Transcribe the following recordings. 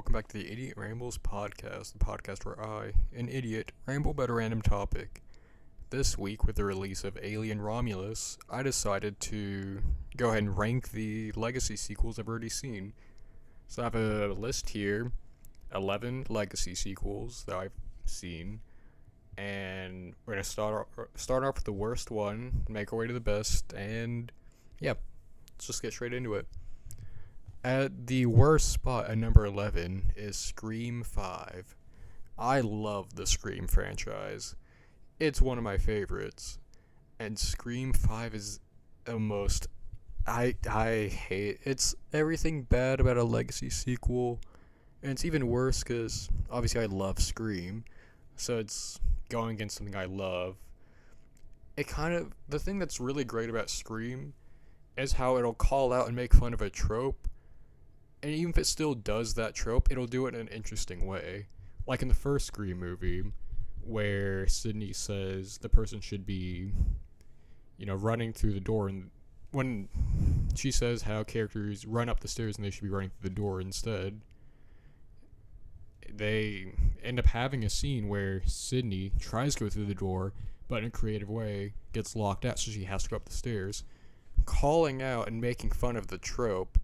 welcome back to the Idiot Rambles podcast, the podcast where I, an idiot, ramble about a random topic. This week, with the release of Alien Romulus, I decided to go ahead and rank the legacy sequels I've already seen. So I have a list here, 11 legacy sequels that I've seen, and we're going to start off with the worst one, make our way to the best, and yeah, let's just get straight into it. At the worst spot at number 11 is Scream 5. I love the Scream franchise. It's one of my favorites. And Scream 5 is the most... I hate... It's everything bad about a legacy sequel. And it's even worse because, obviously, I love Scream. So it's going against something I love. The thing that's really great about Scream is how it'll call out and make fun of a trope. And even if it still does that trope, it'll do it in an interesting way. Like in the first Scream movie, where Sydney says the person should be, running through the door. And when she says how characters run up the stairs and they should be running through the door instead, they end up having a scene where Sydney tries to go through the door, but in a creative way gets locked out, so she has to go up the stairs. Calling out and making fun of the trope,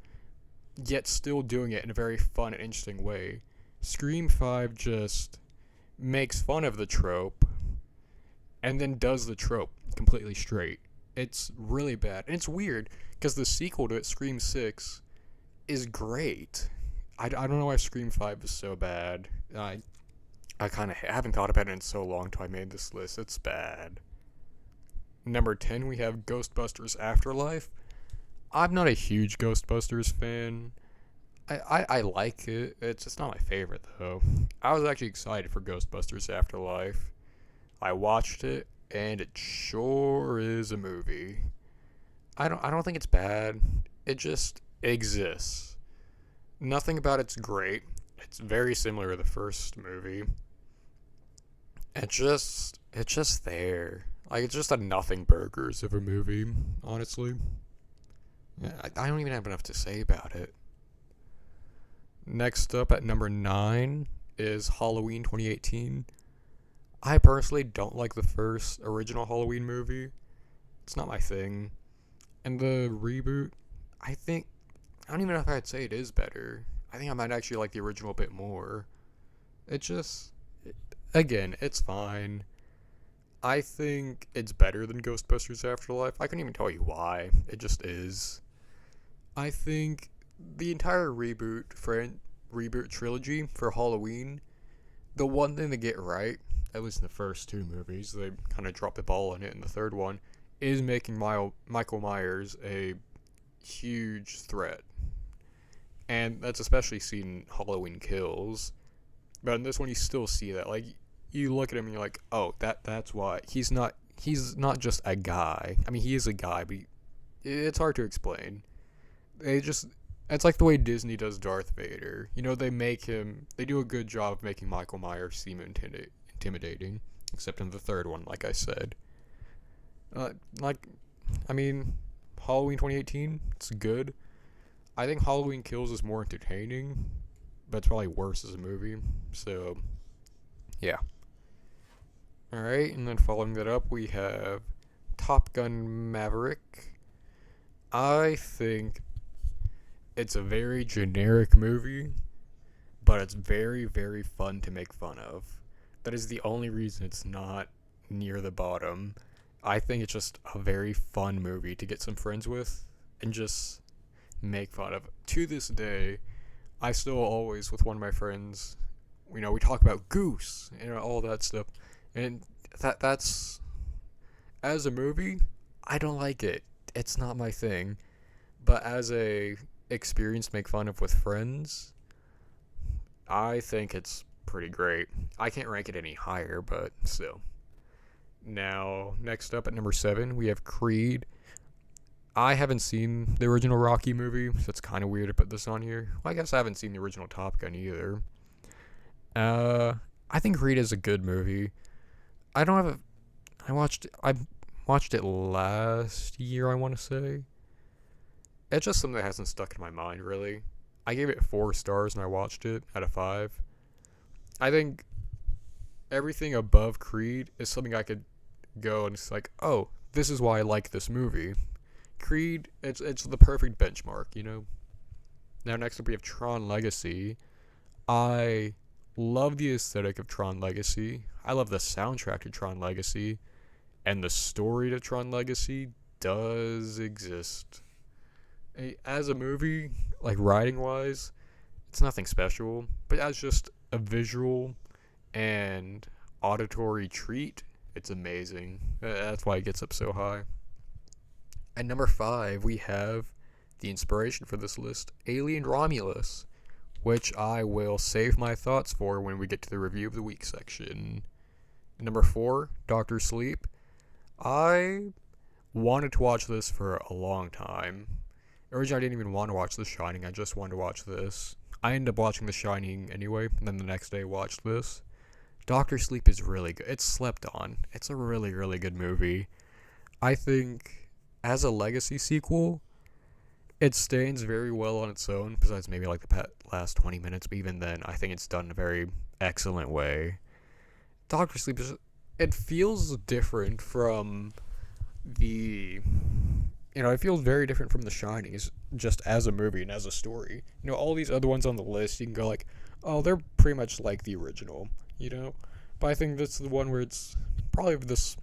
yet still doing it in a very fun and interesting way. Scream 5 just makes fun of the trope and then does the trope completely straight. It's really bad. And it's weird because the sequel to it, Scream 6, is great. I don't know why Scream 5 is so bad. I kind of haven't thought about it in so long till I made this list. It's bad. Number 10, we have Ghostbusters Afterlife. I'm not a huge Ghostbusters fan. I like it. It's just not my favorite, though. I was actually excited for Ghostbusters Afterlife. I watched it, and it sure is a movie. I don't think it's bad. It just exists. Nothing about it's great. It's very similar to the first movie. It's just there. Like, it's just a nothing burgers of a movie, honestly. Yeah, I don't even have enough to say about it. Next up at number 9 is Halloween 2018. I personally don't like the first original Halloween movie. It's not my thing. And the reboot, I don't even know if I'd say it is better. I think I might actually like the original a bit more. Again, it's fine. I think it's better than Ghostbusters Afterlife. I couldn't even tell you why. It just is. I think the entire reboot trilogy for Halloween, the one thing they get right, at least in the first two movies, they kind of drop the ball on it in the third one, is making Michael Myers a huge threat. And that's especially seen in Halloween Kills. But in this one, you still see that. Like, you look at him and you're like, oh, that's why. He's not just a guy. I mean, he is a guy, but it's hard to explain. It's like the way Disney does Darth Vader. They do a good job of making Michael Myers seem intimidating, except in the third one, like I said. Halloween 2018, it's good. I think Halloween Kills is more entertaining, but it's probably worse as a movie, so, yeah. Alright, and then following that up, we have Top Gun Maverick. I think it's a very generic movie, but it's very, very fun to make fun of. That is the only reason it's not near the bottom. I think it's just a very fun movie to get some friends with and just make fun of. To this day, I still always, with one of my friends, we talk about Goose and all that stuff. And that's, as a movie, I don't like it. It's not my thing. But as a experience to make fun of with friends, I think it's pretty great. I can't rank it any higher, but still. Now, next up at number 7, we have Creed. I haven't seen the original Rocky movie, so it's kind of weird to put this on here. Well, I guess I haven't seen the original Top Gun either. I think Creed is a good movie. I watched it last year, I want to say. It's just something that hasn't stuck in my mind, really. I gave it 4 stars when I watched it out of 5. I think everything above Creed is something I could go and it's like, oh, this is why I like this movie. Creed, it's the perfect benchmark, you know? Now, next up, we have Tron Legacy. I love the aesthetic of Tron Legacy. I love the soundtrack to Tron Legacy. And the story to Tron Legacy does exist. As a movie, like writing wise, it's nothing special. But as just a visual and auditory treat, it's amazing. That's why it gets up so high. At number 5, we have the inspiration for this list, Alien Romulus, which I will save my thoughts for when we get to the review of the week section. Number 4, Doctor Sleep. I wanted to watch this for a long time. Originally, I didn't even want to watch The Shining. I just wanted to watch this. I ended up watching The Shining anyway, and then the next day watched this. Doctor Sleep is really good. It's slept on. It's a really, really good movie. I think as a legacy sequel, it stands very well on its own, besides maybe like the last 20 minutes, but even then, I think it's done in a very excellent way. Doctor Sleep it feels different from it feels very different from The Shining, just as a movie and as a story. All these other ones on the list, you can go like, oh, they're pretty much like the original, But I think this is the one where it's probably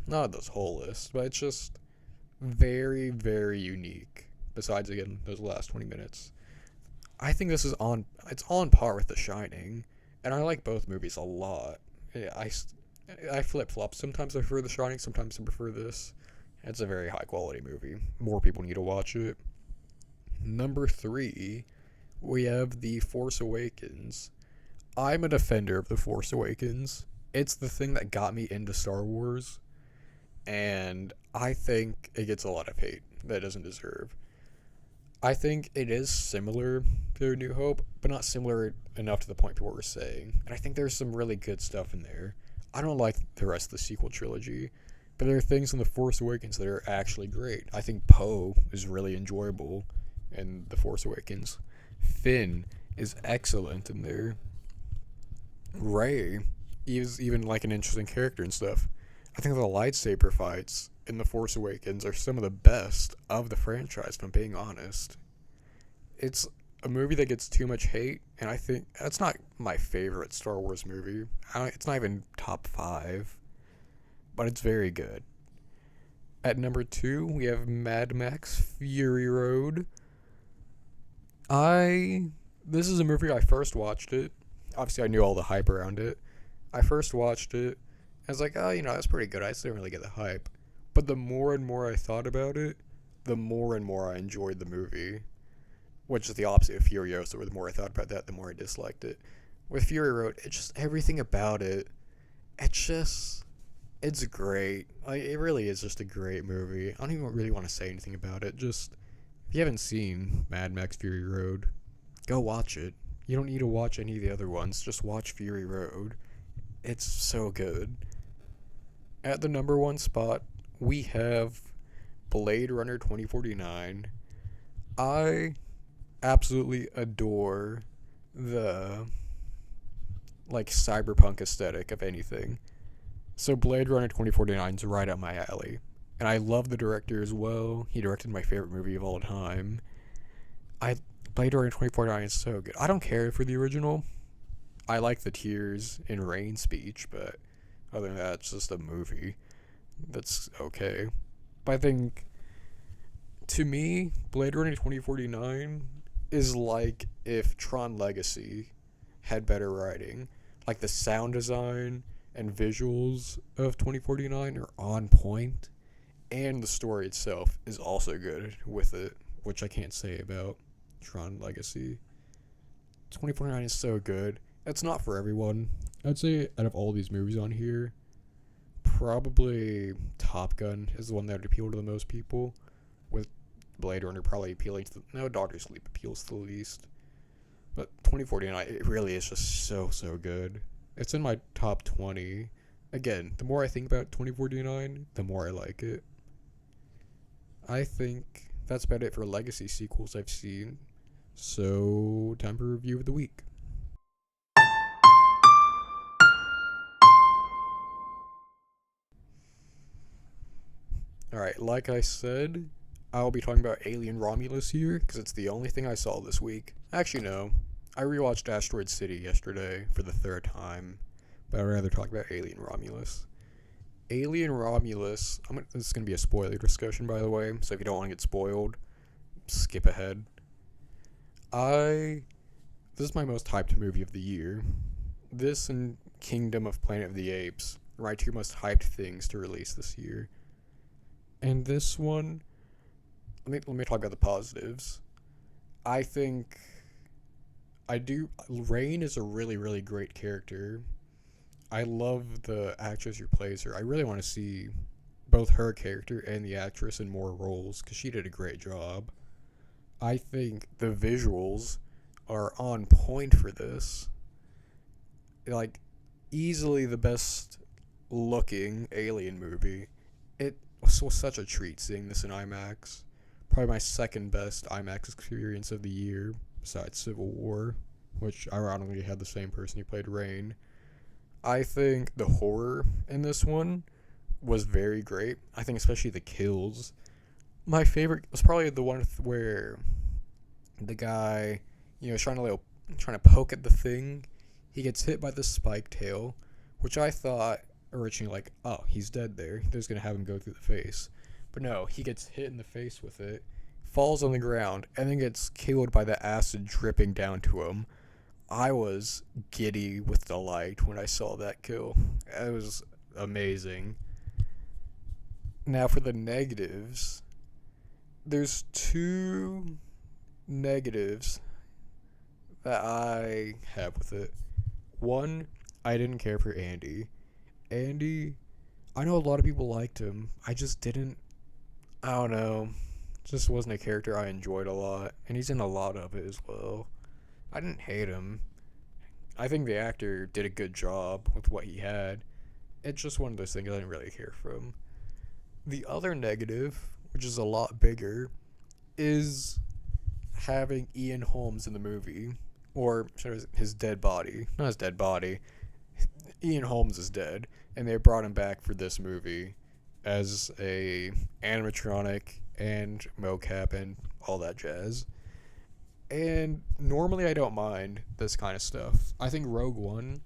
not this whole list, but it's just very, very unique. Besides, again, those last 20 minutes. I think this is on par with The Shining, and I like both movies a lot. Yeah, I flip-flop. Sometimes I prefer The Shining, sometimes I prefer this. It's a very high-quality movie. More people need to watch it. Number 3, we have The Force Awakens. I'm a defender of The Force Awakens. It's the thing that got me into Star Wars, and I think it gets a lot of hate that it doesn't deserve. I think it is similar to New Hope, but not similar enough to the point people were saying. And I think there's some really good stuff in there. I don't like the rest of the sequel trilogy, but there are things in The Force Awakens that are actually great. I think Poe is really enjoyable in The Force Awakens. Finn is excellent in there. Rey is even like an interesting character and stuff. I think the lightsaber fights in The Force Awakens are some of the best of the franchise, if I'm being honest. It's a movie that gets too much hate, and I think that's not my favorite Star Wars movie. It's not even top 5, but it's very good. At number 2, we have Mad Max Fury Road. This is a movie I first watched it. Obviously, I knew all the hype around it. I first watched it. I was like, oh, that's pretty good. I just didn't really get the hype. But the more and more I thought about it, the more and more I enjoyed the movie. Which is the opposite of Furiosa, where the more I thought about that, the more I disliked it. With Fury Road, it's just everything about it. It's great. It really is just a great movie. I don't even really want to say anything about it. Just, if you haven't seen Mad Max Fury Road, go watch it. You don't need to watch any of the other ones. Just watch Fury Road. It's so good. At the number 1 spot, we have Blade Runner 2049. I absolutely adore the cyberpunk aesthetic of anything. So Blade Runner 2049 is right up my alley. And I love the director as well. He directed my favorite movie of all time. Blade Runner 2049 is so good. I don't care for the original. I like the Tears in Rain speech, but other than that, it's just a movie that's okay. But I think, to me, Blade Runner 2049 is like if Tron Legacy had better writing. Like, the sound design and visuals of 2049 are on point, and the story itself is also good with it, which I can't say about Tron Legacy. 2049 is so good. It's not for everyone. I'd say out of all these movies on here, probably Top Gun is the one that would appeal to the most people, with Blade Runner probably appealing to Doctor Sleep appeals to the least. But 2049, it really is just so, so good. It's in my top 20. Again, the more I think about 2049, the more I like it. I think that's about it for legacy sequels I've seen. So, time for review of the week. Alright, like I said, I'll be talking about Alien Romulus here, because it's the only thing I saw this week. Actually, no. I rewatched Asteroid City yesterday for the third time, but I'd rather talk about Alien Romulus. Alien Romulus, this is going to be a spoiler discussion, by the way, so if you don't want to get spoiled, skip ahead. This is my most hyped movie of the year. This and Kingdom of Planet of the Apes are my two most hyped things to release this year. And this one, let me talk about the positives. Rain is a really, really great character. I love the actress who plays her. I really want to see both her character and the actress in more roles because she did a great job. I think the visuals are on point for this. Like, easily the best looking Alien movie. It was such a treat seeing this in IMAX. Probably my second best IMAX experience of the year, besides Civil War, which ironically had the same person who played Rain. I think the horror in this one was very great. I think especially the kills. My favorite was probably the one where the guy, trying to poke at the thing. He gets hit by the spike tail, which I thought originally oh, he's dead there. They're just gonna have him go through the face. But no, he gets hit in the face with it, falls on the ground, and then gets killed by the acid dripping down to him. I was giddy with delight when I saw that kill. It was amazing. Now for the negatives, there's two negatives that I have with it. One, I didn't care for Andy. Andy, I know a lot of people liked him. I just didn't. I don't know. Just wasn't a character I enjoyed a lot. And he's in a lot of it as well. I didn't hate him. I think the actor did a good job with what he had. It's just one of those things I didn't really care for him. The other negative, which is a lot bigger, is having Ian Holmes in the movie. Or his dead body. Not his dead body. Ian Holmes is dead. And they brought him back for this movie as a animatronic and mocap and all that jazz. And normally I don't mind this kind of stuff. I think Rogue One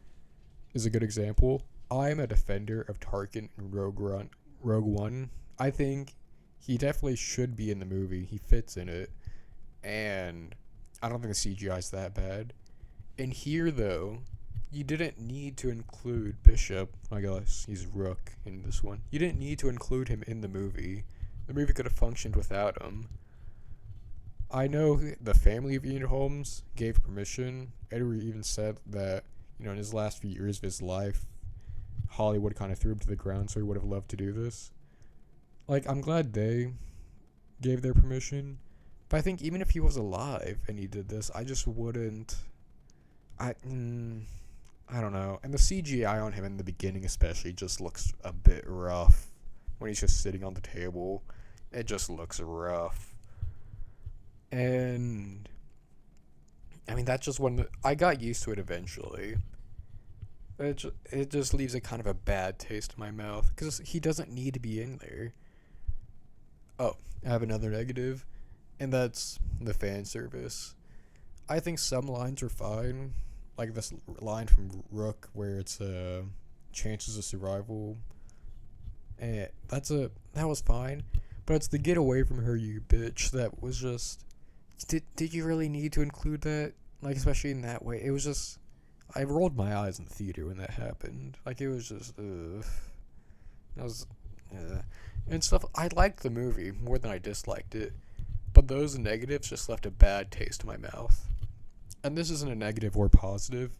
is a good example. I'm a defender of Tarkin in Rogue One. I think he definitely should be in the movie. He fits in it. And I don't think the CGI is that bad. And here, though, you didn't need to include Bishop. I guess he's Rook in this one. You didn't need to include him in the movie. The movie could have functioned without him. I know the family of Ian Holmes gave permission. Edward even said that, in his last few years of his life, Hollywood kind of threw him to the ground, so he would have loved to do this. I'm glad they gave their permission. But I think even if he was alive and he did this, I just wouldn't. I don't know. And the CGI on him in the beginning especially just looks a bit rough. When he's just sitting on the table, it just looks rough. And that's just one that I got used to it eventually. It just leaves a kind of a bad taste in my mouth because he doesn't need to be in there. Oh, I have another negative, and that's the fan service. I think some lines are fine, like this line from Rook where it's chances of survival. And that was fine, but it's the get away from her, you bitch. That was just. Did you really need to include that? Especially in that way. It was just. I rolled my eyes in the theater when that happened. It was just. That was. And stuff. I liked the movie more than I disliked it. But those negatives just left a bad taste in my mouth. And this isn't a negative or positive,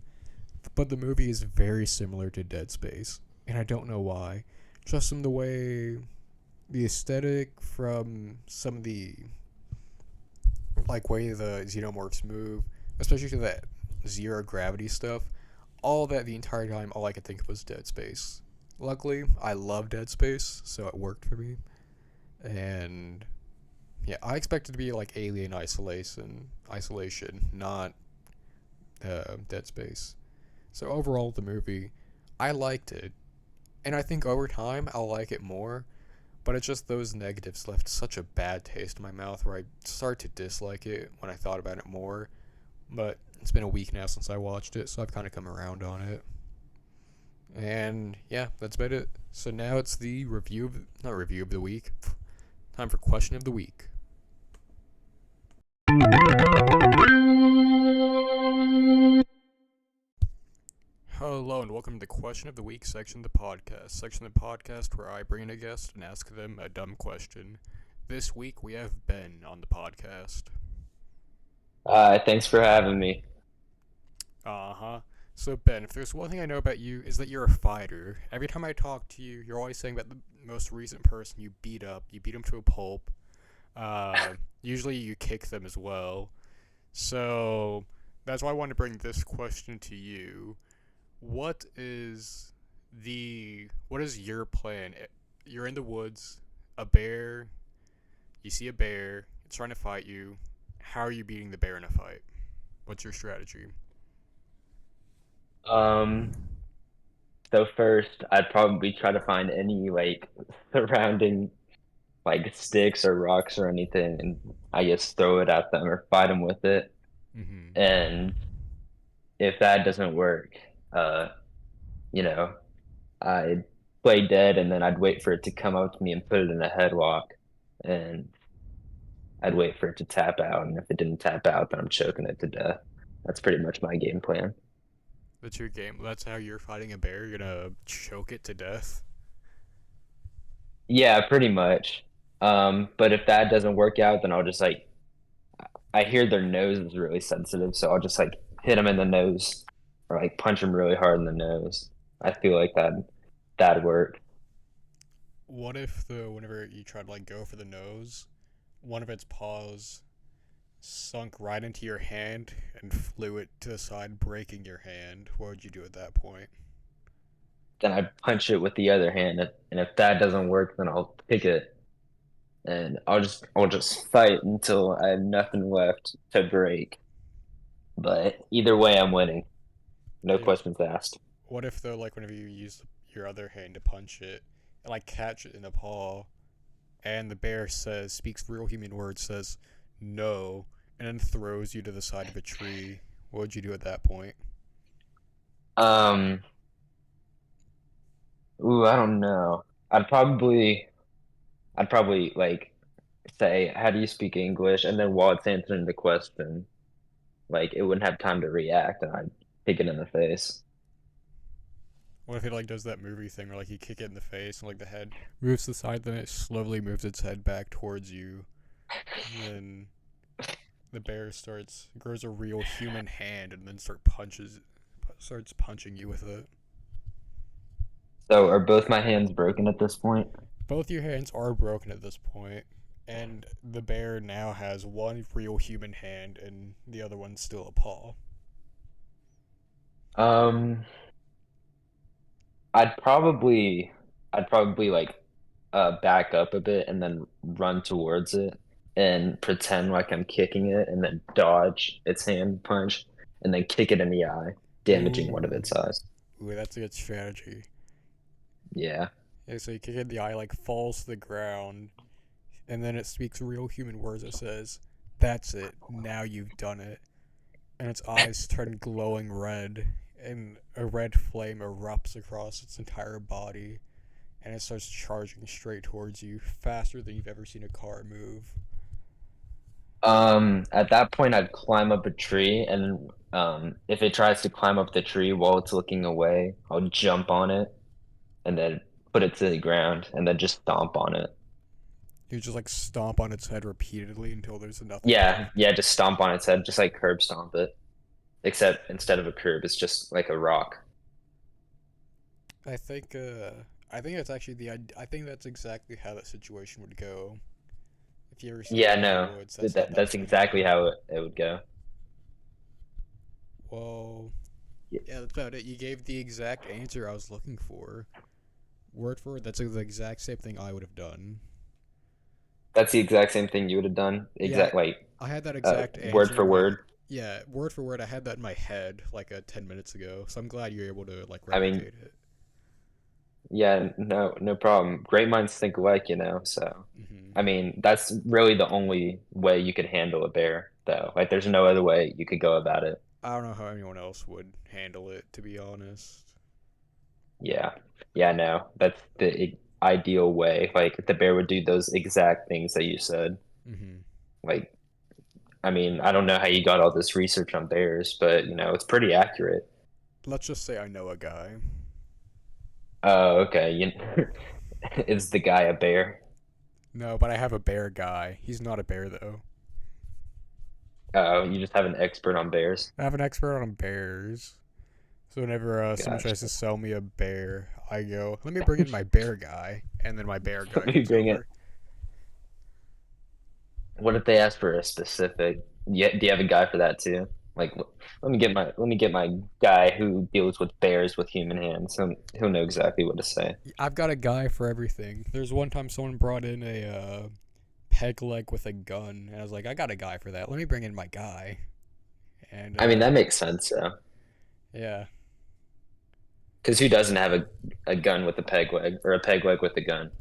but the movie is very similar to Dead Space. And I don't know why. Just from the way. The aesthetic from some of the. Way the xenomorphs move, especially to that zero gravity stuff, all that the entire time, all I could think of was Dead Space. Luckily, I love Dead Space, so it worked for me. And Yeah, I expect it to be like Alien Isolation, not Dead Space. So overall, the movie, I liked it, and I think over time I'll like it more. But it's just those negatives left such a bad taste in my mouth where I start to dislike it when I thought about it more. But it's been a week now since I watched it, so I've kind of come around on it. And yeah, that's about it. So now it's the not review of the week. Time for question of the week. Hello and welcome to the question of the week section of the podcast. Section of the podcast where I bring in a guest and ask them a dumb question. This week we have Ben on the podcast. Thanks for having me. Uh-huh. So Ben, if there's one thing I know about you is that you're a fighter. Every time I talk to you, you're always saying about the most recent person you beat up. You beat them to a pulp. Usually you kick them as well. So that's why I wanted to bring this question to you. What is your plan? You're in the woods, a bear, you see a bear, it's trying to fight you. How are you beating the bear in a fight? What's your strategy? Um, so first, I'd probably try to find any like surrounding like sticks or rocks or anything, and I guess throw it at them or fight them with it. Mm-hmm. And if that doesn't work, uh, you know, I'd play dead, and then I'd wait for it to come up to me and put it in a headlock, and I'd wait for it to tap out. And if it didn't tap out, then I'm choking it to death. That's pretty much my game plan. That's your game. That's how you're fighting a bear. You're gonna choke it to death. Yeah, pretty much. But if that doesn't work out, then I'll just like I hear their nose is really sensitive, so I'll just like hit them in the nose or like punch them really hard in the nose. I feel like that'd work. What if whenever you try to like go for the nose, one of its paws sunk right into your hand and flew it to the side, breaking your hand? What would you do at that point? Then I'd punch it with the other hand, and if that doesn't work, then I'll pick it and I'll just fight until I have nothing left to break. But either way, I'm winning. No Yeah. questions asked. What if though, like whenever you use your other hand to punch it, and like catch it in the paw, and the bear speaks real human words, says no, and then throws you to the side of a tree? What would you do at that point? Um, I don't know. I'd probably like say, "How do you speak English?" And then while it's answering the question, like it wouldn't have time to react, and I'd kick it in the face. What if it like does that movie thing where like you kick it in the face and like the head moves to the side, then it slowly moves its head back towards you, and then the bear grows a real human hand and then starts punching you with it. So are both my hands broken at this point? Both your hands are broken at this point, and the bear now has one real human hand and the other one's still a paw. Um, I'd probably, I'd probably like back up a bit and then run towards it and pretend like I'm kicking it and then dodge its hand punch and then kick it in the eye, damaging one of Ooh, its eyes. ooh, that's a good strategy. Yeah. Yeah, so you kick it in the eye, like falls to the ground, and then it speaks real human words. It says, "That's it. Now you've done it." And its eyes turn glowing red, and a red flame erupts across its entire body, and it starts charging straight towards you, faster than you've ever seen a car move. At that point, I'd climb up a tree, and if it tries to climb up the tree while it's looking away, I'll jump on it and then put it to the ground and then just stomp on it. You just like stomp on its head repeatedly until there's nothing Yeah, left. yeah, just stomp on its head, just like curb stomp it. Except instead of a curb, it's just like a rock. I think, uh, I think that's actually I think that's exactly how that situation would go. If you ever seen Yeah, Cabin in the no, Woods, that's that, how that that's that's gonna exactly happen. how it would go. Well, Yeah. yeah, that's about it. You gave the exact answer I was looking for. Word for word, that's the exact same thing I would have done. That's the exact same thing you would have done. Yeah, Exact like I had that exact word answer for in my word. yeah, word for word. I had that in my head like 10 minutes ago. So I'm glad you're able to like I mean, replicate it. yeah, no problem. Great minds think alike, you know. So, Hmm. I mean, that's really the only way you could handle a bear, though. Like, there's no other way you could go about it. I don't know how anyone else would handle it, to be honest. Yeah, yeah, no, that's the ideal way. Like, the bear would do those exact things that you said. Hmm. Like, I mean, I don't know how you got all this research on bears, but it's pretty accurate. Let's just say I know a guy. Oh, okay. Is the guy a bear? No, but I have a bear guy. He's not a bear though. Oh, you just have an expert on bears. I have an expert on bears. So whenever someone tries to Gotcha. sell me a bear, I go, "Let me bring in my bear guy," and then my bear Let guy me comes bring it. over. What if they ask for a specific? Yeah, do you have a guy for that too? Like, let me get my guy who deals with bears with human hands. He'll know exactly what to say. I've got a guy for everything. There's one time someone brought in a peg leg with a gun, and I was like, "I got a guy for that. Let me bring in my guy." And I mean, that makes sense though, yeah, because who doesn't have a gun with a peg leg or a peg leg with a gun?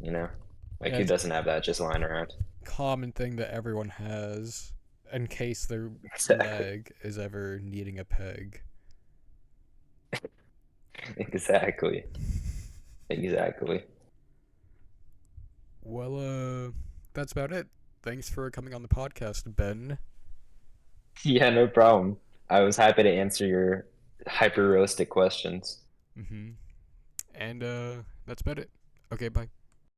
You know, like yeah, who it's doesn't have that just lying around? a common thing that everyone has in case their Exactly, leg is ever needing a peg. exactly, exactly. Well, that's about it. Thanks for coming on the podcast, Ben. Yeah, no problem. I was happy to answer your hyper realistic questions. Mm-hmm. And that's about it. Okay, bye.